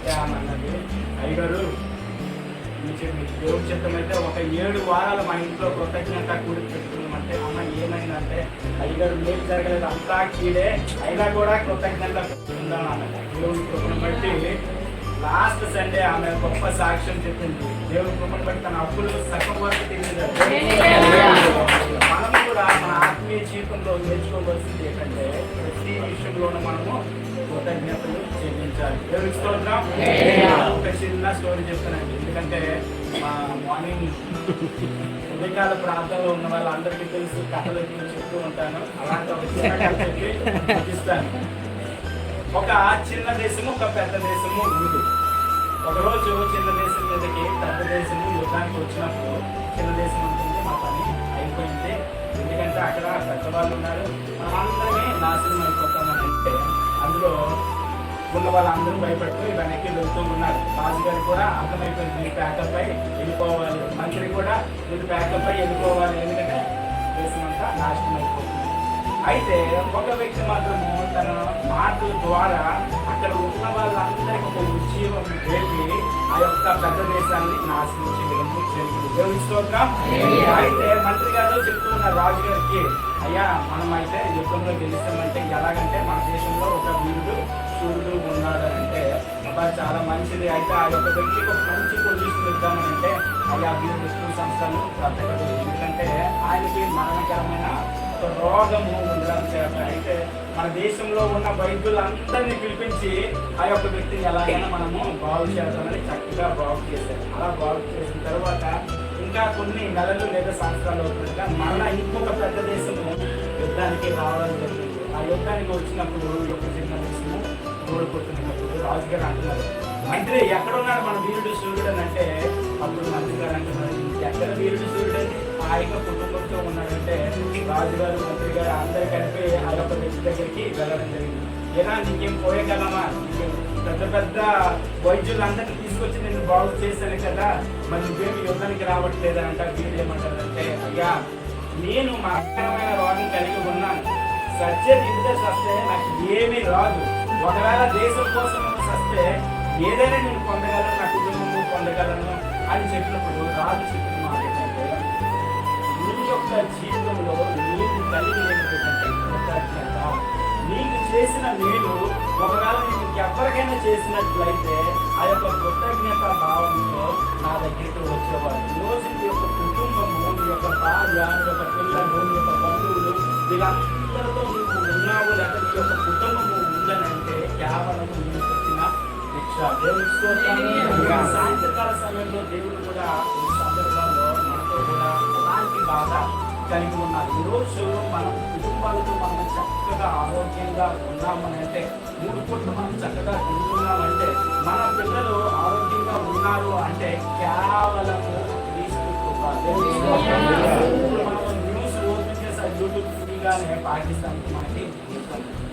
అయితే ఆమె అన్నది, అయ్యగారు దేవుడి చిత్తం అయితే ఒక 7 వారాలు మా ఇంట్లో కృతజ్ఞత కూడి పెట్టుకున్నామంటే, అమ్మ ఏమైందంటే అయ్యగారు ఏం జరగలేదు, అంతా కీడే, అయినా కూడా కృతజ్ఞత పెట్టుకుందాం అన్నది. దేవుడి కృపను బట్టి లాస్ట్ సండే ఆమె గొప్ప సాక్ష్యం చెప్పింది. దేవుడి కృపను బట్టి తన అప్పులు సగం వరకు తెలియదు. మనము కూడా మన ఆత్మీయ జీవితంలో నేర్చుకోవాల్సింది ఏంటంటే, ప్రతి విషయంలోనూ మనము కృతజ్ఞతలు చెల్లించాలి. దేవుడికి స్తోత్రం. ఒక చిన్న స్టోరీ చెప్తానండి, ఎందుకంటే మా మార్నింగ్ ఉదయకాల ప్రాంతంలో ఉన్న వాళ్ళందరికీ తెలుసు, కథలు చెప్తూ ఉంటాను. అలాంటి ఒక చిన్న కథ చెప్పి చూపిస్తాను. ఒక చిన్న దేశము, ఒక పెద్ద దేశము ఉంది. ఒకరోజు చిన్న దేశం మీదకి పెద్ద దేశము యుద్ధానికి వచ్చినప్పుడు చిన్న దేశం ఉంటుంది, మా పని అయిపోయింది, ఎందుకంటే అక్కడ పెద్దవాళ్ళు ఉన్నారు, మనం అందరమే నాశనం అయిపోతామని అంటే అందులో ఉన్న వాళ్ళందరూ భయపడుతూ వెనక్కి వెళ్తూ ఉన్నారు. రాజుగారు కూడా అర్థమైపోయింది, మీరు ప్యాకప్ అయి వెళ్ళిపోవాలి. మంత్రి కూడా మీరు ప్యాకప్ అయి వెళ్ళిపోవాలి, ఎందుకంటే దేశం అంతా నాశనం అయిపోతుంది. అయితే ఒక వ్యక్తి మాత్రము తన మాటల ద్వారా అక్కడ ఉన్న వాళ్ళందరికీ ఒక ఉద్యోగం రేపి ఆ యొక్క పెద్ద దేశాన్ని నాశనం చేయడం జరిగింది. దేవుని స్తోత్రం. అయితే మంత్రి గారు చెప్తూ ఉన్నారు రాజుగారికి, అయ్యా మనం అయితే యుద్ధంలో గెలుస్తామంటే ఎలాగంటే మన దేశంలో ఒక వీరుడు సూర్యుడు ఉన్నాడు అంటే, అబ్బా చాలా మంచిది, అయితే ఆ యొక్క వ్యక్తికి ఒక మంచి పొజిషన్ ఇద్దామని అంటే, అయ్యా వీరుడు స్కూల్ సంస్థలు బ్రతకదు, ఎందుకంటే ఆయనకి మరణకరమైన రోగము ఉండడం చేత. అయితే మన దేశంలో ఉన్న వైద్యులందరినీ పిలిపించి ఆ యొక్క వ్యక్తిని ఎలాగైనా మనము బాగు చేద్దామని చక్కగా బాగు చేశారు. అలా బాగు చేసిన తర్వాత ఇంకా కొన్ని నెలలు లేదా సంవత్సరాలు అవుతుండగా మళ్ళా ఇంకొక పెద్ద దేశము యుద్ధానికి రావడం జరిగింది. ఆ యుద్ధానికి వచ్చినప్పుడు ఒక చిన్న దేశము ఓడిపోతున్నప్పుడు రాజుగారు అంటున్నారు, మంత్రి ఎక్కడున్నాడు మన వీరుడు సూర్యుడు అని అంటే, అప్పుడు మంత్రి గారు అంటున్నారు, ఎక్కడ వీరుడు సూర్యుడు అని హాయిగా కుటుంబంతో ఉన్నాడంటే, రాజుగారు మంత్రి గారు అందరు కలిపి ఆ యొక్క వ్యక్తి దగ్గరికి వెళ్ళడం జరిగింది. ఏనా నీకేం పోయగలమా, పెద్ద పెద్ద వైద్యులందరినీ తీసుకొచ్చి నేను బాగు చేశాను కదా, మరి నువ్వేమి యుద్ధానికి రావట్లేదా అంట. వీరు ఏమంటారంటే, అయ్యా నేను మరణకరమైన రోగం కలిగి ఉన్నాను, సత్యది ఇంత సస్తే నాకు ఏమీ రాదు, ఒకవేళ దేశం కోసం సస్తే ఏదైనా నేను పొందగలను, నా కుటుంబము పొందగలను అని చెప్పినప్పుడు రాజు చెప్పిన మాట ఏంటంటే, నీ యొక్క జీవితంలో నీకు కలిగినటువంటి కృతజ్ఞత, నీకు చేసిన మేలు ఒకవేళ నీకు ఎవరికైనా చేసినట్లయితే ఆ యొక్క కృతజ్ఞత భావంతో నా దగ్గరికి వచ్చేవాడు. ఈరోజు నీ యొక్క కుటుంబము, నీ యొక్క భార్య, నీ యొక్క పిల్లలు, నీ యొక్క బంధువులు, వీళ్ళందరితో నువ్వు ఉన్నావు లేక నీ యొక్క కుటుంబము ఉందనంటే కేవలం నీకు వచ్చిన శిక్ష. సాయంత్రకాల సమయంలో దేవుడు కూడా ఈ సందర్భంలో మనతో కూడా అలాంటి బాధ కలిగి ఉన్నారు. ఈరోజు మనం కుటుంబాలతో మనం చక్కగా ఆరోగ్యంగా ఉన్నామని అంటే, 3 పూట్లు మనం చక్కగా తింటున్నామంటే, మన పిల్లలు ఆరోగ్యంగా ఉన్నారు అంటే కేవలము క్రీస్తు కృప. మనం న్యూస్ ఓపెన్ చేసే యూట్యూబ్ ఫ్రీగానే పాకిస్తాన్కి మనకి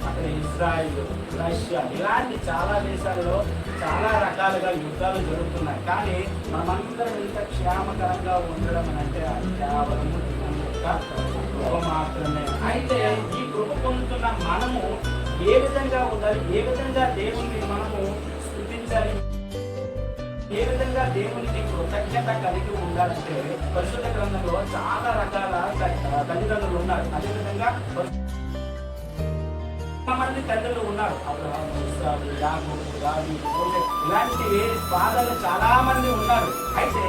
అక్కడ ఇజ్రాయిల్, రష్యా ఇలాంటి చాలా దేశాలలో చాలా రకాలుగా యుద్ధాలు జరుగుతున్నాయి. కానీ మనమందరం ఇంత క్షేమకరంగా ఉండడం అని అంటే కేవలం కృప మాత్రమే. అయితే ఈ కృప పొందుతున్న మనము ఏ విధంగా ఉండాలి, ఏ విధంగా దేవుణ్ణి మనము స్తుతించాలి, ఏ విధంగా దేవునికి కృతజ్ఞత కలిగి ఉండాలంటే, పరిశుద్ధ గ్రంథంలో చాలా రకాల తల్లిదండ్రులు ఉన్నారు. అదేవిధంగా మంది తండ్రులు ఉన్నారు, అబ్రహాము, ఇస్సాకు, యాకోబు, దావీదు, ఇలాంటి ఫాదర్లు చాలా మంది ఉన్నారు. అయితే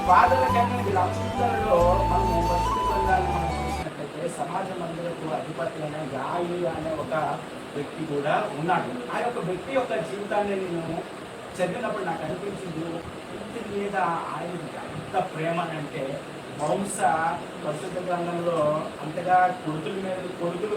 ఫాదర్ల కన్నా వీళ్ళందరిలో మనము పరిశుద్ధ గ్రంథాన్ని మనం చూసినట్లయితే సమాజ మందిరకు అధిపతులైన యాయి అనే ఒక వ్యక్తి కూడా ఉన్నాడు. ఆ యొక్క వ్యక్తి యొక్క జీవితాన్ని నేను చదివినప్పుడు నాకు అనిపించింది, వ్యక్తి మీద ఆయనకి ఎంత ప్రేమ అంటే, బహుశా పరిశుద్ధ గ్రంథంలో అంతగా కొడుకుల మీద కొడుకులు